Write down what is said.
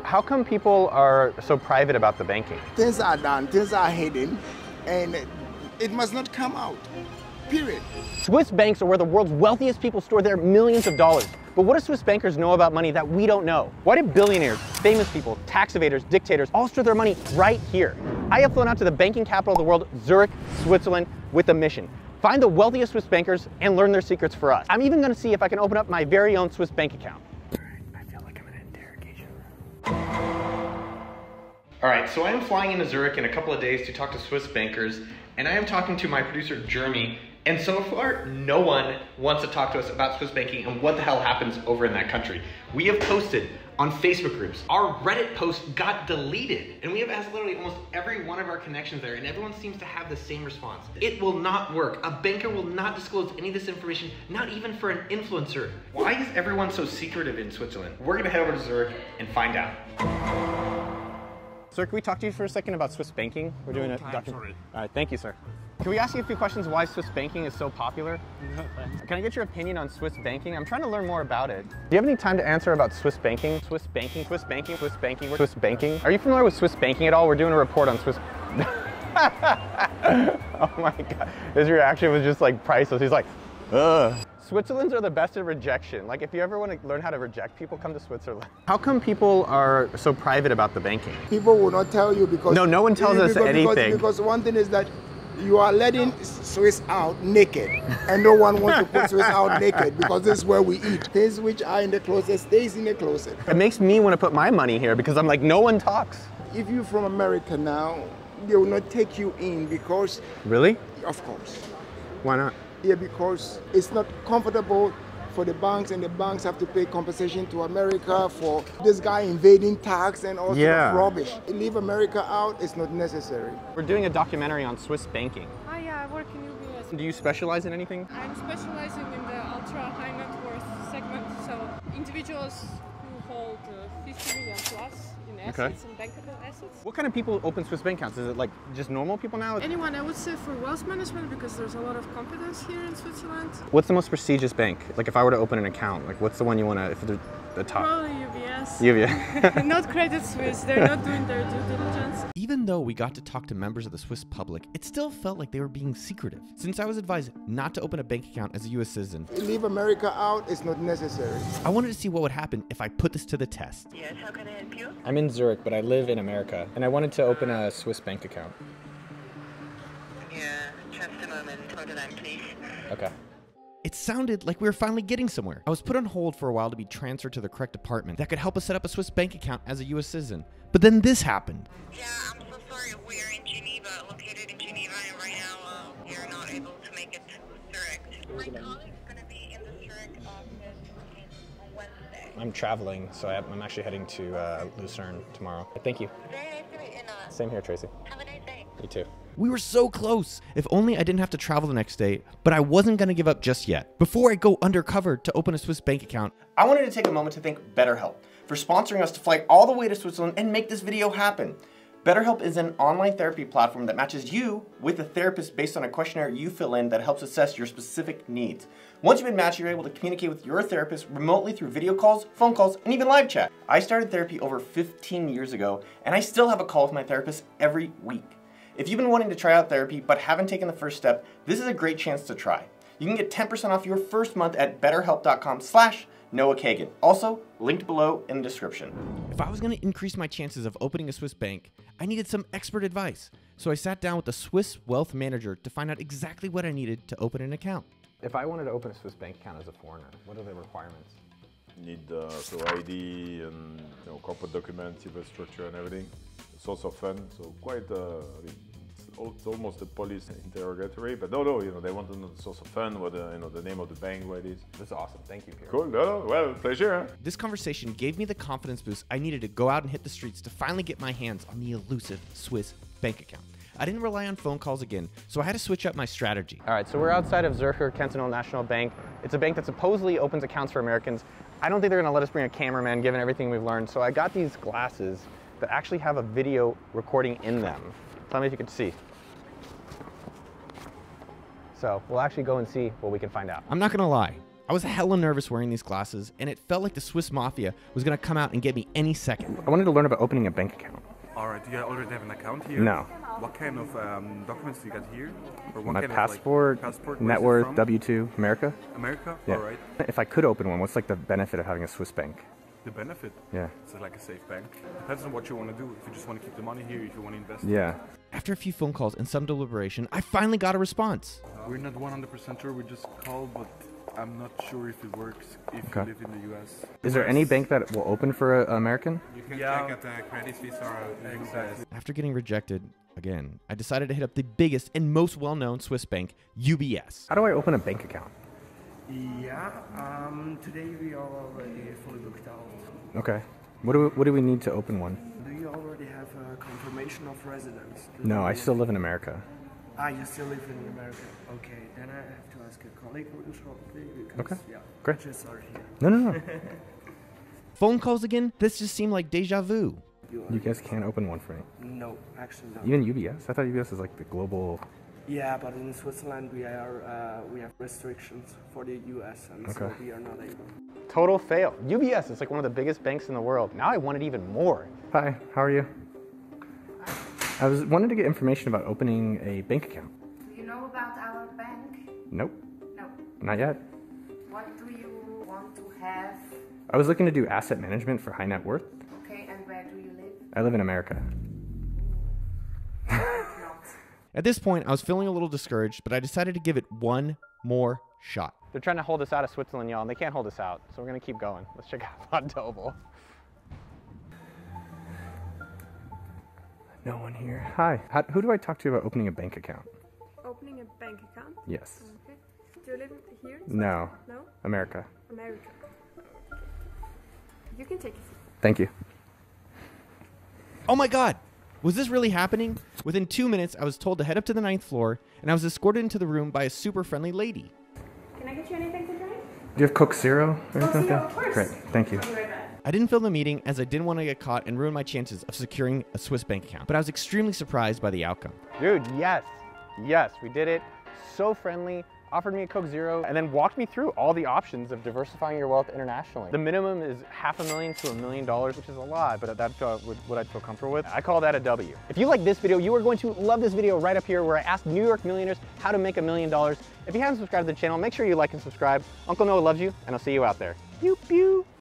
How come people are so private about the banking? Things are done, things are hidden, and it must not come out, period. Swiss banks are where the world's wealthiest people store their millions of dollars. But what do Swiss bankers know about money that we don't know? Why do billionaires, famous people, tax evaders, dictators all store their money right here? I have flown out to the banking capital of the world, Zurich, Switzerland, with a mission. Find the wealthiest Swiss bankers and learn their secrets for us. I'm even going to see if I can open up my very own Swiss bank account. I feel like I'm in an interrogation room. All right, so I am flying into Zurich in a couple of days to talk to Swiss bankers, and I am talking to my producer, Jeremy, and so far, no one wants to talk to us about Swiss banking and what the hell happens over in that country. We have posted on Facebook groups. Our Reddit post got deleted, and we have asked literally almost every one of our connections there, and everyone seems to have the same response. It will not work. A banker will not disclose any of this information, not even for an influencer. Why is everyone so secretive in Switzerland? We're gonna head over to Zurich and find out. Sir, can we talk to you for a second about Swiss banking? We're doing a documentary. All right, thank you, sir. Can we ask you a few questions why Swiss banking is so popular? No, thanks. Can I get your opinion on Swiss banking? I'm trying to learn more about it. Do you have any time to answer about Swiss banking? Swiss banking, Swiss banking, Swiss banking, Swiss banking. Are you familiar with Swiss banking at all? We're doing a report on Swiss. Oh my God. His reaction was just like priceless. He's like, ugh. Switzerland's are the best at rejection. Like if you ever want to learn how to reject people, come to Switzerland. How come people are so private about the banking? People will not tell you because... No one tells us anything. Because one thing is that you are letting Swiss out naked, and no one wants to put Swiss out naked because this is where we eat. Things which are in the closet stays in the closet. It makes me want to put my money here because I'm like, no one talks. If you're from America now, they will not take you in because... Really? Of course. Why not? Yeah, because it's not comfortable for the banks, and the banks have to pay compensation to America for this guy invading tax and all sort of rubbish. Leave America out, it's not necessary. We're doing a documentary on Swiss banking. Hi, yeah, I work in UBS. Do you specialize in anything? I'm specializing in the ultra high net worth segment, so individuals who hold 50 million plus in assets and bankable assets. What kind of people open Swiss bank accounts? Is it like just normal people now? Anyone, I would say, for wealth management, because there's a lot of competence here in Switzerland. What's the most prestigious bank? Like if I were to open an account, like what's the one you want to, if they're the top? Probably UBS. UBS. Not Credit Suisse, they're not doing their due diligence. Even though we got to talk to members of the Swiss public, it still felt like they were being secretive. Since I was advised not to open a bank account as a US citizen, leave America out, it's not necessary. I wanted to see what would happen if I put this to the test. Yes, how can I help you? I'm in Zurich, but I live in America, and I wanted to open a Swiss bank account. Yeah, just a moment. Hold on, please. Okay. It sounded like we were finally getting somewhere. I was put on hold for a while to be transferred to the correct department that could help us set up a Swiss bank account as a US citizen. But then this happened. Yeah, I'm so sorry. We're in Geneva, located in Geneva, and right now we are not able to make it to Zurich. My colleague's going to be in the Zurich office on Wednesday. I'm traveling, so I'm actually heading to Lucerne tomorrow. Thank you. Very nice to meet you. Same here, Tracy. Have a nice day. You too. We were so close. If only I didn't have to travel the next day, but I wasn't gonna give up just yet. Before I go undercover to open a Swiss bank account, I wanted to take a moment to thank BetterHelp for sponsoring us to fly all the way to Switzerland and make this video happen. BetterHelp is an online therapy platform that matches you with a therapist based on a questionnaire you fill in that helps assess your specific needs. Once you've been matched, you're able to communicate with your therapist remotely through video calls, phone calls, and even live chat. I started therapy over 15 years ago, and I still have a call with my therapist every week. If you've been wanting to try out therapy but haven't taken the first step, this is a great chance to try. You can get 10% off your first month at betterhelp.com/Noah Kagan. Also, linked below in the description. if I was gonna increase my chances of opening a Swiss bank, I needed some expert advice. So I sat down with a Swiss wealth manager to find out exactly what I needed to open an account. If I wanted to open a Swiss bank account as a foreigner, what are the requirements? You need so ID and corporate documents, civil structure and everything. Source of fund, so quite I mean, it's almost a police interrogatory, but no, they want to know the source of fund, what the name of the bank, where it is. That's awesome. Thank you, Pierre. Cool. No, well, pleasure. Huh? This conversation gave me the confidence boost I needed to go out and hit the streets to finally get my hands on the elusive Swiss bank account. I didn't rely on phone calls again, so I had to switch up my strategy. All right, so we're outside of Zurcher Cantonal National Bank. It's a bank that supposedly opens accounts for Americans. I don't think they're gonna let us bring a cameraman given everything we've learned, so I got these glasses that actually have a video recording in them. Tell me if you can see. So we'll actually go and see what we can find out. I'm not gonna lie, I was hella nervous wearing these glasses, and it felt like the Swiss Mafia was gonna come out and get me any second. I wanted to learn about opening a bank account. Alright, do you already have an account here? No. What kind of documents do you got here? Or what My kind passport, of, like, net worth, W-2, America. America? Yeah. Alright. If I could open one, what's like the benefit of having a Swiss bank? The benefit? Yeah. It's like a safe bank. Depends on what you want to do. If you just want to keep the money here, if you want to invest. Yeah. After a few phone calls and some deliberation, I finally got a response. We're not 100% sure. We just called, but I'm not sure if it works if you live in the US. Is there any bank that will open for an American? You can check at the Credit Suisse or exactly. After getting rejected again, I decided to hit up the biggest and most well-known Swiss bank, UBS. How do I open a bank account? Yeah, today we are already fully booked out. Okay. What do we need to open one? Do you already have a confirmation of residence? No, I still live in America. Ah, you still live in America. Okay, then I have to ask a colleague shortly because Okay, great. I just are here. No. Phone calls again? This just seemed like deja vu. You guys can't open one for me. No, actually not. Even UBS? I thought UBS is like the global... Yeah, but in Switzerland we have restrictions for the US, and so we are not able. Total fail. UBS is like one of the biggest banks in the world. Now I want it even more. Hi, how are you? I wanted to get information about opening a bank account. Do you know about our bank? Nope. No. Not yet. What do you want to have? I was looking to do asset management for high net worth. Okay, and where do you live? I live in America. At this point, I was feeling a little discouraged, but I decided to give it one more shot. They're trying to hold us out of Switzerland, y'all, and they can't hold us out, so we're gonna keep going. Let's check out Untitled. No one here. Hi. Who do I talk to about opening a bank account? Opening a bank account? Yes. Okay. Do you live here? No. No? America. America. You can take it. Thank you. Oh my God! Was this really happening? Within 2 minutes, I was told to head up to the 9th floor, and I was escorted into the room by a super friendly lady. Can I get you anything to drink? Do you have Coke Zero or anything like that? Of course. Great, thank you. I'll be right back. I didn't film the meeting as I didn't want to get caught and ruin my chances of securing a Swiss bank account, but I was extremely surprised by the outcome. Dude, yes. Yes, we did it. So friendly. Offered me a Coke Zero and then walked me through all the options of diversifying your wealth internationally. The minimum is $500,000 to $1 million, which is a lot, but that's what I'd feel comfortable with. I call that a W. If you like this video, you are going to love this video right up here where I asked New York millionaires how to make $1 million. If you haven't subscribed to the channel, make sure you like and subscribe. Uncle Noah loves you, and I'll see you out there. Pew, pew.